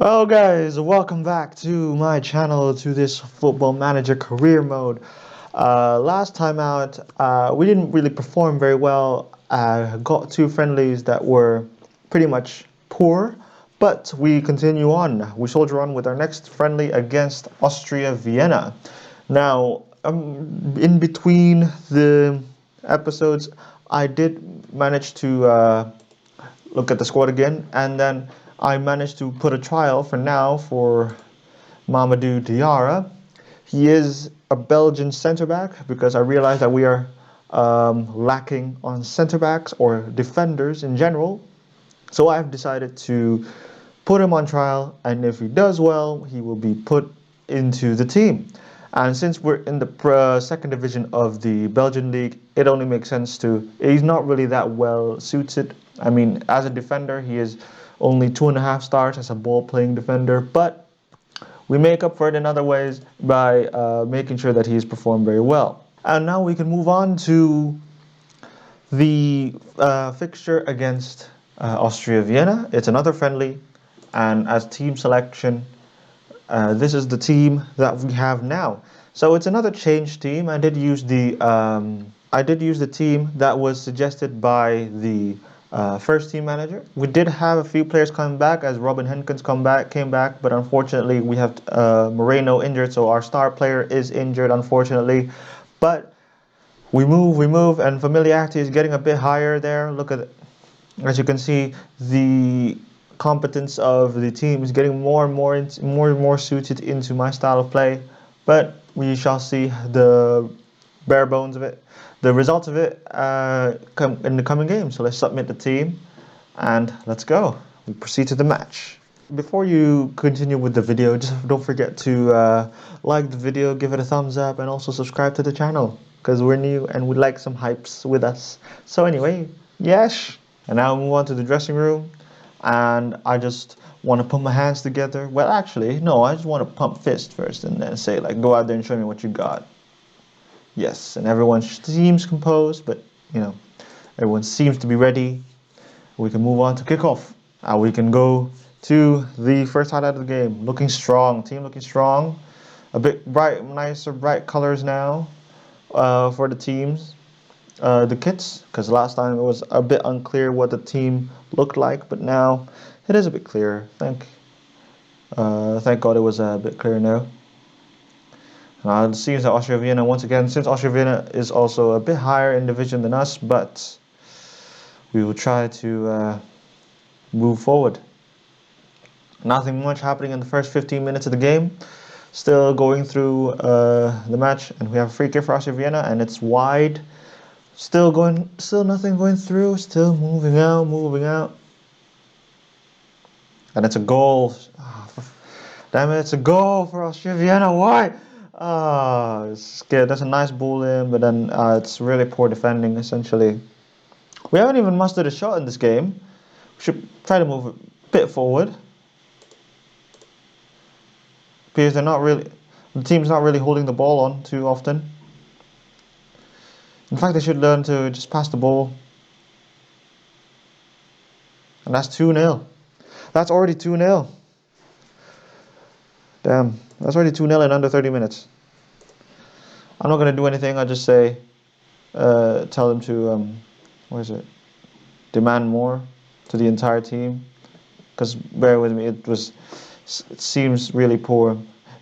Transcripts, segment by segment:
Well guys, welcome back to my channel, to this Football Manager career mode. Last time out, we didn't really perform very well. Got two friendlies that were pretty much poor, but we continue on. We soldier on with our next friendly against Austria Vienna. Now, in between the episodes, I did manage to look at the squad again, and then I managed to put a trial for now for Mamadou Diarra. He is a Belgian centre back because I realized that we are lacking on centre backs or defenders in general. So I've decided to put him on trial, and if he does well, he will be put into the team. And since we're in the second division of the Belgian league, it only makes sense to. He's not really that well suited. I mean, as a defender, he is only 2.5 stars as a ball-playing defender, but we make up for it in other ways by making sure that he's performed very well. And now we can move on to the fixture against Austria Vienna. It's another friendly, and as team selection, this is the team that we have now. So it's another change team. I did use the team that was suggested by the first team manager. We did have a few players coming back, as Robin Henkens came back, but unfortunately we have Moreno injured, so our star player is injured, unfortunately. But we move, and familiarity is getting a bit higher there. Look at it. As you can see, the competence of the team is getting more and more suited into my style of play. But we shall see the bare bones of it, the results of it in the coming game. So let's submit the team and let's go. We proceed to the match. Before you continue with the video, just don't forget to like the video, give it a thumbs up, and also subscribe to the channel because we're new and we'd like some hypes with us. So anyway, yes. And now we move on to the dressing room, and I just want to put my hands together. Well, actually, no, I just want to pump fist first and then say, like, go out there and show me what you got. Yes, and everyone seems composed, but, you know, everyone seems to be ready. We can move on to kickoff. We can go to the first highlight of the game. Looking strong, team looking strong. A bit bright, nicer, bright colors now for the teams. The kits, because last time it was a bit unclear what the team looked like, but now it is a bit clearer. Thank God it was a bit clearer now. It seems that Austria Vienna, once again, since Austria Vienna is also a bit higher in division than us, but we will try to move forward. Nothing much happening in the first 15 minutes of the game. Still going through the match, and we have a free kick for Austria Vienna, and it's wide. Still nothing going through, still moving out. And it's a goal. Oh, damn it, it's a goal for Austria Vienna. Why? It's good. That's a nice ball in, but then it's really poor defending, essentially. We haven't even mustered a shot in this game. We should try to move a bit forward. Because the team's not really holding the ball on too often. In fact, they should learn to just pass the ball. And that's 2-0. That's already 2-0. Damn, that's already 2-0 in under 30 minutes. I'm not going to do anything. I'll just say, tell them to, demand more to the entire team. Because, bear with me, it seems really poor.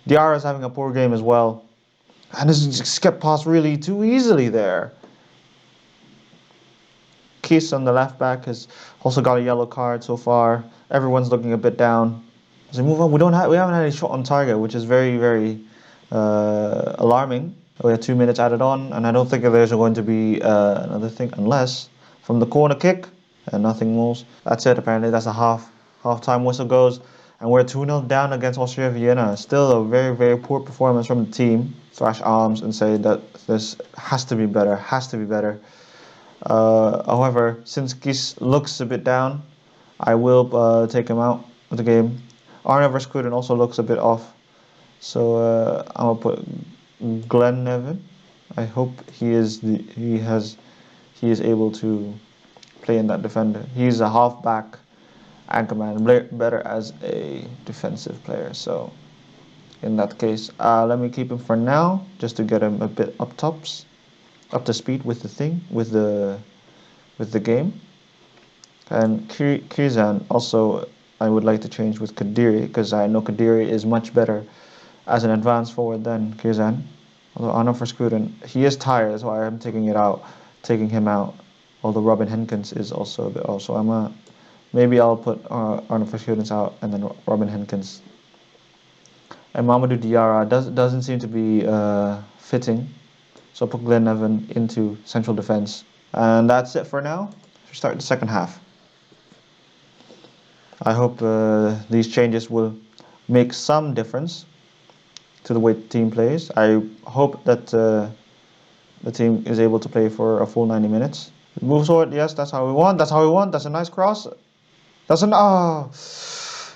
Diarra's having a poor game as well. And this just kept past really too easily there. Keith on the left back has also got a yellow card so far. Everyone's looking a bit down. As we move on, we haven't had any shot on target, which is very, very alarming. We have 2 minutes added on, and I don't think there's going to be another thing unless from the corner kick and nothing moves. That's it. Apparently, that's a half-time whistle goes, and we're 2-0 down against Austria Vienna. Still a very, very poor performance from the team. Thrash arms and say that this has to be better. However, since Kies looks a bit down, I will take him out of the game. Arne Verskuden also looks a bit off, so I'm gonna put Glenn Nevin. I hope he is able to play in that defender. He's a halfback, anchorman, better as a defensive player. So in that case, let me keep him for now, just to get him a bit up to speed with the thing, with the game. And Kizan also, I would like to change with Kadiri, because I know Kadiri is much better as an advanced forward than Kizan. Although Arno for Skuden, he is tired, that's why I'm taking him out. Although Robin Henkins is also a bit off, so maybe I'll put Arno for Skuden out and then Robin Henkins. And Mamadou Diarra doesn't seem to be fitting, so I'll put Glenn Evan into central defense. And that's it for now. We start the second half. I hope these changes will make some difference to the way the team plays. I hope that the team is able to play for a full 90 minutes. Move forward, yes, that's how we want. That's how we want. That's a nice cross. That's an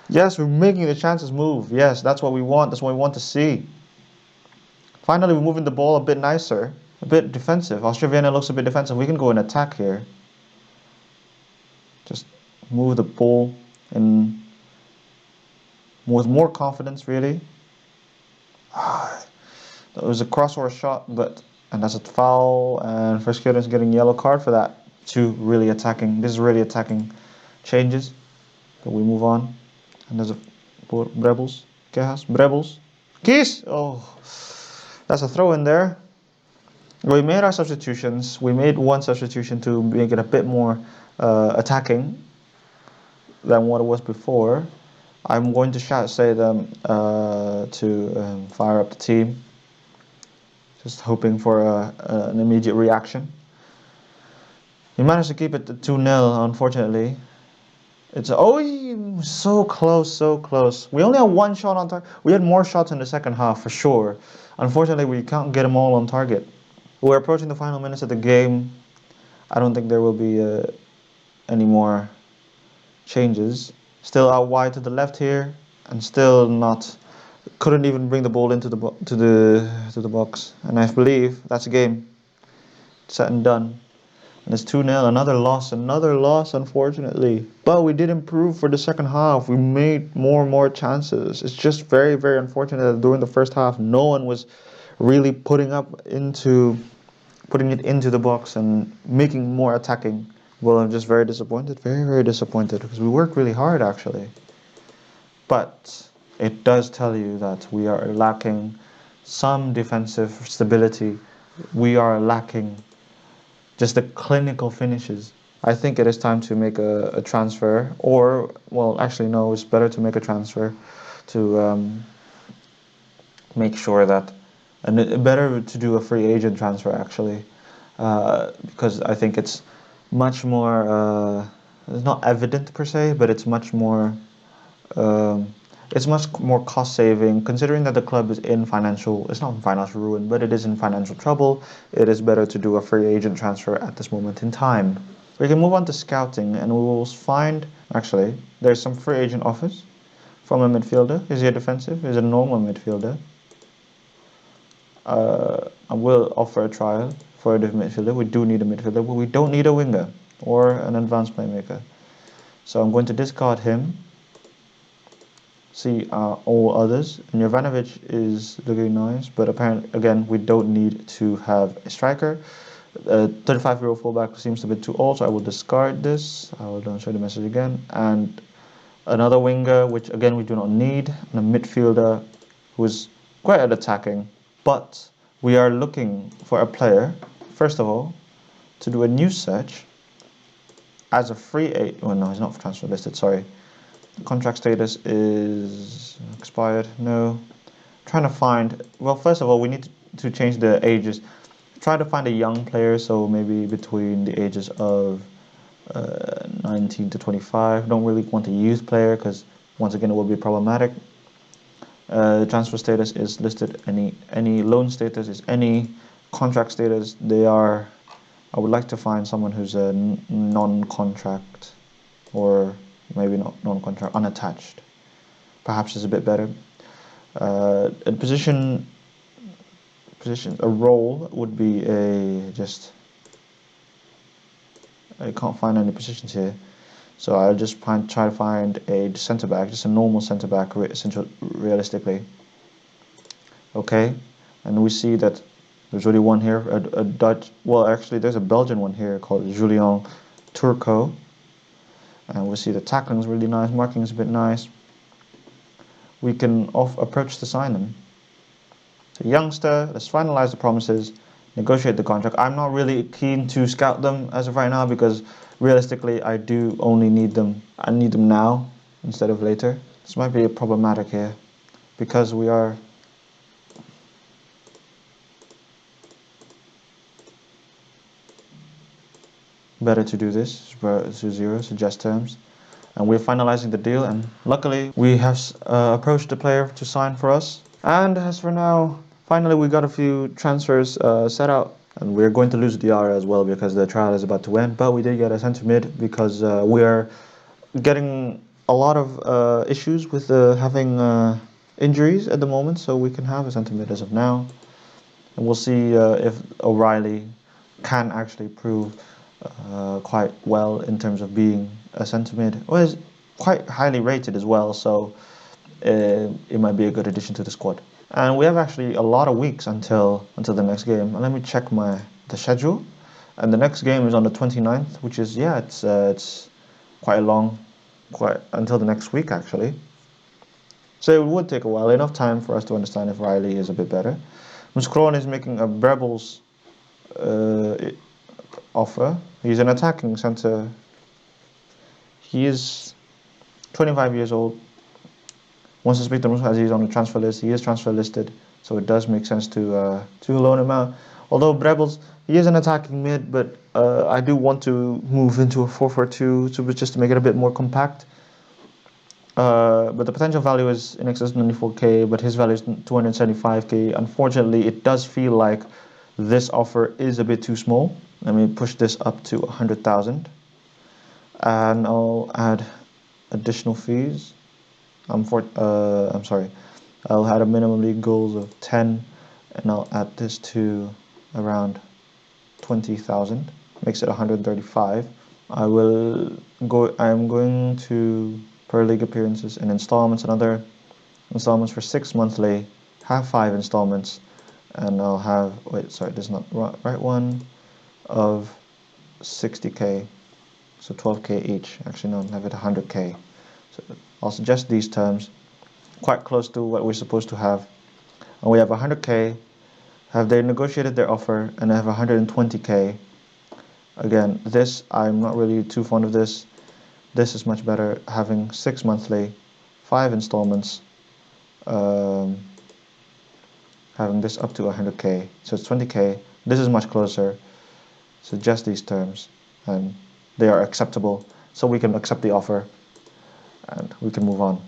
yes, we're making the chances move. Yes, that's what we want. That's what we want to see. Finally, we're moving the ball a bit nicer, a bit defensive. Austria Vienna looks a bit defensive. We can go in attack here. Just move the ball and with more confidence, really. That was a crossover shot, and that's a foul. And First Kieran's getting yellow card for that. Really attacking. This is really attacking changes. But we move on. And there's a Rebels. Quejas. Rebels. Keys! Oh, that's a throw in there. We made our substitutions. We made one substitution to make it a bit more attacking than what it was before. I'm going to say them to fire up the team. Just hoping for an immediate reaction. We managed to keep it to 2-0, unfortunately. It's so close, so close. We only had one shot on target. We had more shots in the second half for sure. Unfortunately, we can't get them all on target. We're approaching the final minutes of the game. I don't think there will be any more changes. Still out wide to the left here, and still couldn't even bring the ball into the box. And I believe that's a game set and done. And it's 2-0, another loss, unfortunately. But we did improve for the second half. We made more and more chances. It's just very, very unfortunate that during the first half, no one was really putting it into the box and making more attacking. Well, I'm just very disappointed, very, very disappointed, because we worked really hard, actually. But it does tell you that we are lacking some defensive stability. We are lacking just the clinical finishes. I think it is time to make a transfer, or, well, actually no, it's better to make a transfer to make sure that, and better to do a free agent transfer, actually, because I think it's much more, it's not evident per se, but it's much more cost saving, considering that the club is it's not in financial ruin, but it is in financial trouble. It is better to do a free agent transfer at this moment in time. We can move on to scouting, and we will find, actually, there's some free agent offers from a midfielder. Is he a defensive? Is it a normal midfielder? I will offer a trial for a midfielder. We do need a midfielder, but we don't need a winger or an advanced playmaker. So I'm going to discard him. See all others. And Jovanovic is looking nice, but apparently, again, we don't need to have a striker. 35-year-old fullback seems a bit too old, so I will discard this. I will show the message again. And another winger, which again we do not need, and a midfielder who is quite at attacking. But we are looking for a player, first of all, to do a new search as a free agent. Well, no, he's not transfer listed, sorry. Contract status is expired. No. Trying to find, well, first of all, we need to change the ages. Try to find a young player, so maybe between the ages of 19 to 25. Don't really want a youth player, because once again it will be problematic. Transfer status is listed, any loan status is any, contract status I would like to find someone who's a non-contract, or maybe not non-contract, unattached. Perhaps is a bit better. A position, a role would be I can't find any positions here. So I'll just try to find a centre back, just a normal centre back, realistically. Okay, and we see that there's already one here, a Dutch. Well, actually, there's a Belgian one here called Julian Turco, and we see the tackling is really nice, marking is a bit nice. We can approach to sign him. So youngster, let's finalize the promises, negotiate the contract. I'm not really keen to scout them as of right now because realistically, I do only need them. I need them now instead of later. This might be problematic here because we are better to do this to zero, suggest terms. And we're finalizing the deal, and luckily we have approached the player to sign for us. And as for now, finally we got a few transfers set out, and we're going to lose Diarra as well because the trial is about to end, but we did get a centre mid because we are getting a lot of issues with having injuries at the moment, so we can have a centre mid as of now. And we'll see if O'Reilly can actually prove quite well in terms of being a centre mid. Well, he's quite highly rated as well, so it might be a good addition to the squad. And we have actually a lot of weeks until the next game. And let me check the schedule. And the next game is on the 29th, which is it's quite long, quite until the next week actually. So it would take a while, enough time for us to understand if Riley is a bit better. Mouscron is making a Brebels offer. He's an attacking centre. He is 25 years old. Wants to speak to him as he's on the transfer list. He is transfer listed, so it does make sense to loan him out. Although Brebels, he is an attacking mid, but I do want to move into a 4-4-2 just to make it a bit more compact. But the potential value is in excess of 94k, but his value is 275k. Unfortunately, it does feel like this offer is a bit too small. Let me push this up to 100,000, and I'll add additional fees. I'm sorry. I'll add a minimum league goals of 10, and I'll add this to around 20,000. Makes it 135. I'm going to per league appearances and installments, another installments for 6 monthly, have 5 installments, and I'll have this is not right one, of 60k, so 12k each. Actually, no, have it 100k. So I'll suggest these terms, quite close to what we're supposed to have. And we have 100k. Have they negotiated their offer? And I have 120k. Again, this I'm not really too fond of this. This is much better, having 6 monthly, 5 installments, having this up to 100k. So it's 20k. This is much closer. Suggest these terms, and they are acceptable. So we can accept the offer, and we can move on.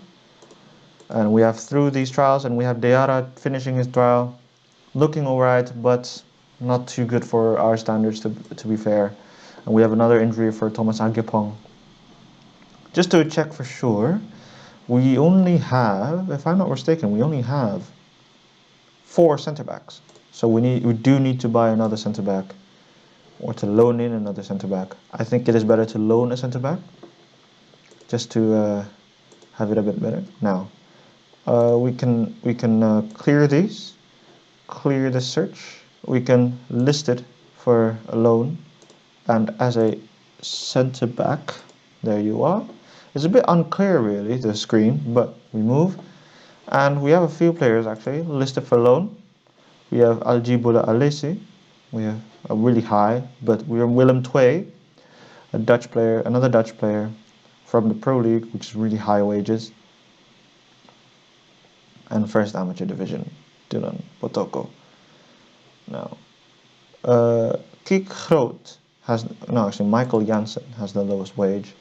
And we have through these trials, and we have Diarra finishing his trial, looking alright, but not too good for our standards to be fair. And we have another injury for Thomas Agapong. Just to check for sure, we only have, if I'm not mistaken, we only have 4 centre backs. So we do need to buy another centre back, or to loan in another centre back. I think it is better to loan a centre back, just to have it a bit better. Now, we can clear these, clear the search. We can list it for a loan, and as a centre back, there you are. It's a bit unclear really, the screen, but we move, and we have a few players actually listed for loan. We have Aljibula Alesi. We have a really high, but we have Willem Twee, a Dutch player, another Dutch player from the Pro League, which is really high wages. And first amateur division, Dylan Potoko. Now, Kiek Groot Michael Jansen has the lowest wage.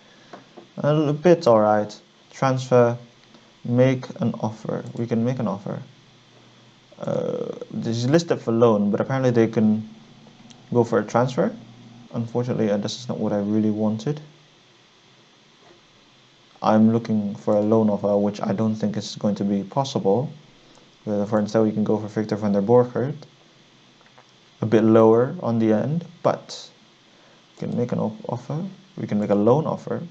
A bit alright. Transfer, make an offer. We can make an offer. This is listed for loan, but apparently they can go for a transfer. Unfortunately, this is not what I really wanted. I'm looking for a loan offer, which I don't think is going to be possible. For instead, we can go for Victor van der Borchert. A bit lower on the end, but we can make an offer. We can make a loan offer.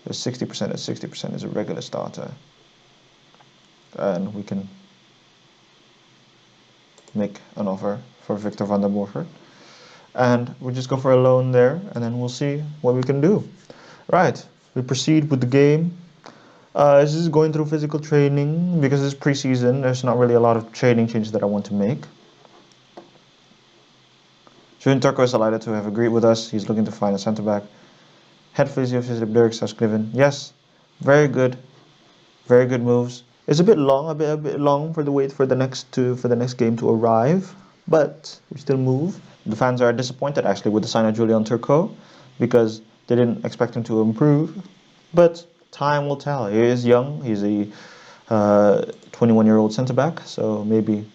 There's 60% and 60% is a regular starter. And we can make an offer for Victor van der Borger. And we'll just go for a loan there, and then we'll see what we can do. Right, we proceed with the game. This is going through physical training because it's preseason. There's not really a lot of training changes that I want to make. Julian Turco is delighted to have agreed with us. He's looking to find a centre back. Head physio Philip Dirks has given. Yes, very good moves. It's a bit long, a bit long for the wait for the next game to arrive, but we still move. The fans are disappointed actually with the sign of Julian Turco because they didn't expect him to improve, but time will tell. He is young. He's a 21-year-old centre back, so maybe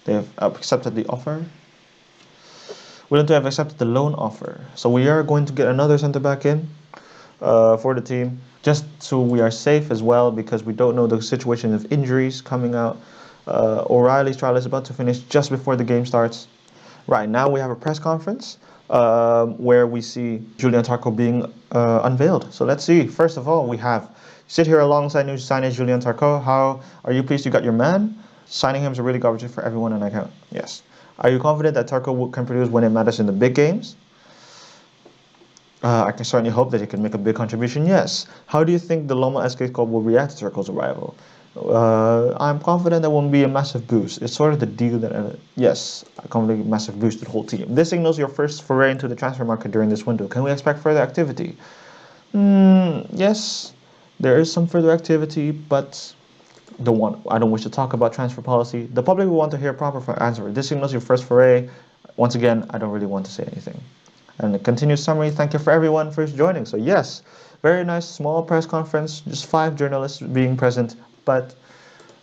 they have accepted the offer. Willing to have accepted the loan offer. So we are going to get another centre back in for the team, just so we are safe as well, because we don't know the situation of injuries coming out. O'Reilly's trial is about to finish just before the game starts. Right now we have a press conference where we see Julian Tarko being unveiled. So let's see. First of all, we have sit here alongside new signage Julian Tarko. How are you pleased you got your man? Signing him is a really good opportunity for everyone, and I count. Yes. Are you confident that Tarko can produce when it matters in the big games? I can certainly hope that he can make a big contribution, yes. How do you think the Loma SK squad will react to Tarko's arrival? I'm confident there won't be a massive boost. It's sort of the deal that, yes, a confident massive boost to the whole team. This signals your first foray into the transfer market during this window. Can we expect further activity? Yes, there is some further activity, but I don't wish to talk about transfer policy. The public will want to hear a proper answer. This signals your first foray. Once again, I don't really want to say anything. And a continued summary, thank you for everyone for joining. So yes, very nice small press conference, just 5 journalists being present, but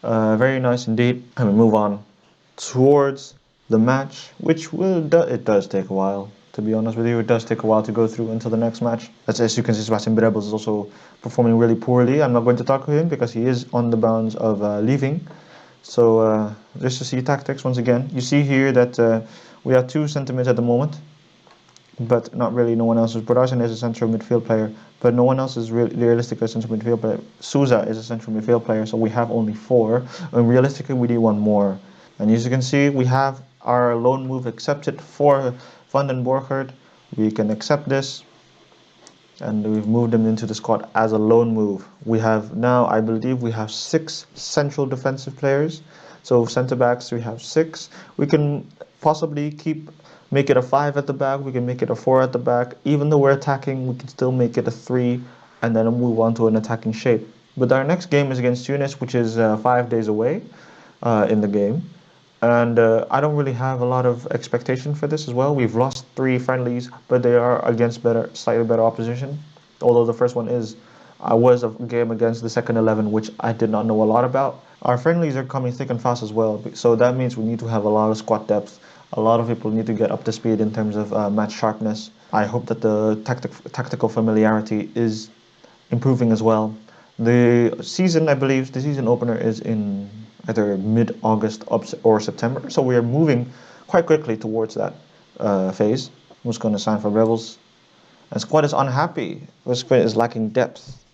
very nice indeed. And we move on towards the match, which it does take a while. To be honest with you, it does take a while to go through until the next match. As you can see, Sebastian Brebbels is also performing really poorly. I'm not going to talk to him because he is on the bounds of leaving. So just to see tactics once again. You see here that we have 2 centimeters at the moment, but not really no one else. Production is a central midfield player, but no one else is realistically a central midfield player. Souza is a central midfield player, so we have only 4, and realistically we need 1 more. And as you can see, we have our loan move accepted for Van den Borgert. We can accept this, and we've moved him into the squad as a loan move. We have now, I believe, we have 6 central defensive players. So centre backs, we have 6. We can possibly make it a 5 at the back. We can make it a 4 at the back. Even though we're attacking, we can still make it a 3, and then move on to an attacking shape. But our next game is against Tunis, which is 5 days away in the game. And I don't really have a lot of expectation for this as well. We've lost 3 friendlies, but they are against slightly better opposition. Although the first one was a game against the second 11, which I did not know a lot about. Our friendlies are coming thick and fast as well, so that means we need to have a lot of squad depth. A lot of people need to get up to speed in terms of match sharpness. I hope that the tactical familiarity is improving as well. The season, I believe, the season opener is in either mid-August or September, so we are moving quite quickly towards that phase. Who's going to sign for Rebels? And squad is unhappy. The squad is lacking depth.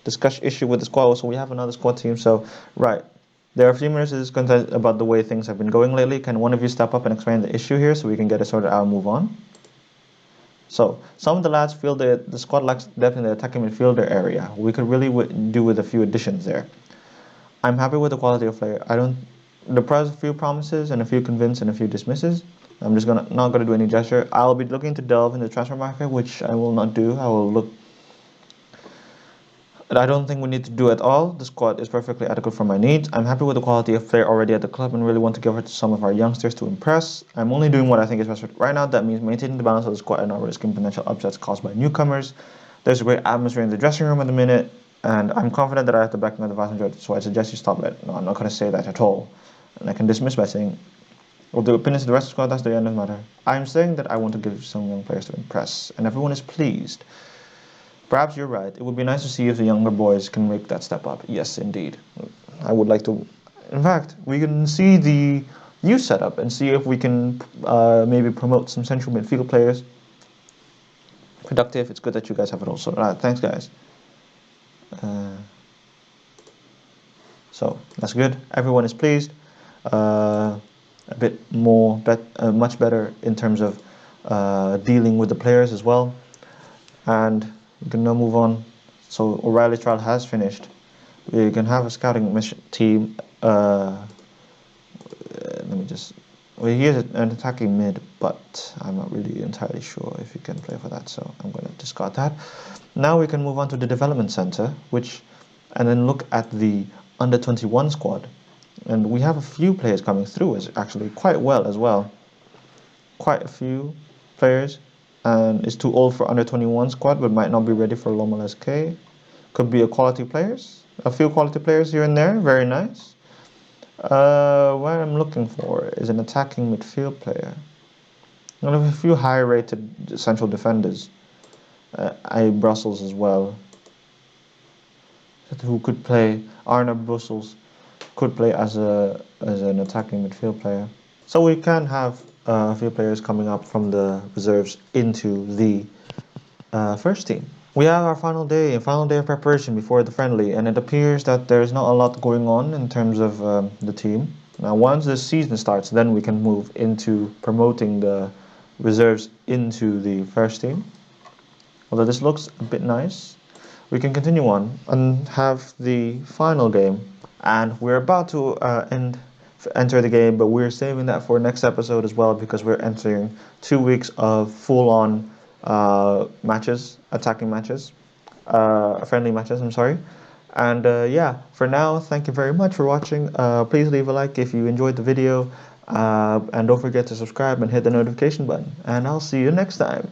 Discussion issue with the squad, so we have another squad team. So, right. There are a few minutes about the way things have been going lately. Can one of you step up and explain the issue here so we can get it sorted out and move on? So, some of the lads feel that the squad lacks depth in the attacking midfielder area. We could really do with a few additions there. I'm happy with the quality of player. A few promises and a few convince and a few dismisses. I'm just not going to do any gesture. I'll be looking to delve into the transfer market, which I will not do. I don't think we need to do at all. The squad is perfectly adequate for my needs. I'm happy with the quality of player already at the club and really want to give it to some of our youngsters to impress. I'm only doing what I think is best right now. That means maintaining the balance of the squad and not risking potential upsets caused by newcomers. There's a great atmosphere in the dressing room at the minute, and I'm confident that I have the backing of the vast majority, so I suggest you stop it. No, I'm not going to say that at all. And I can dismiss by saying, well, the opinions of the rest of the squad, that's the end of the matter. I'm saying that I want to give some young players to impress, and everyone is pleased. Perhaps you're right. It would be nice to see if the younger boys can make that step up. Yes, indeed. I would like to. In fact, we can see the youth setup and see if we can maybe promote some central midfield players productive. It's good that you guys have it also. Thanks, guys. So that's good. Everyone is pleased. A bit more, much better in terms of dealing with the players as well. And we can now move on. So O'Reilly's trial has finished. We can have a scouting mission team. Let me just. Well, he is an attacking mid, but I'm not really entirely sure if he can play for that, so I'm going to discard that. Now we can move on to the development center, and then look at the under 21 squad. And we have a few players coming through, actually quite well as well. Quite a few players, and it's too old for under 21 squad, but might not be ready for Loma SK. Could be a few quality players here and there. Very nice. What I'm looking for is an attacking midfield player. I have a few high-rated central defenders. Brussels as well, who could play. Arne Brussels could play as an attacking midfield player. So we can have a few players coming up from the reserves into the first team. We have our final day of preparation before the friendly, and it appears that there's not a lot going on in terms of the team. Now, once the season starts, then we can move into promoting the reserves into the first team. Although this looks a bit nice, we can continue on and have the final game. And we're about to enter the game, but we're saving that for next episode as well, because we're entering 2 weeks of full-on matches, attacking matches, friendly matches, I'm sorry. And yeah, for now, thank you very much for watching. Please leave a like if you enjoyed the video, and don't forget to subscribe and hit the notification button. And I'll see you next time.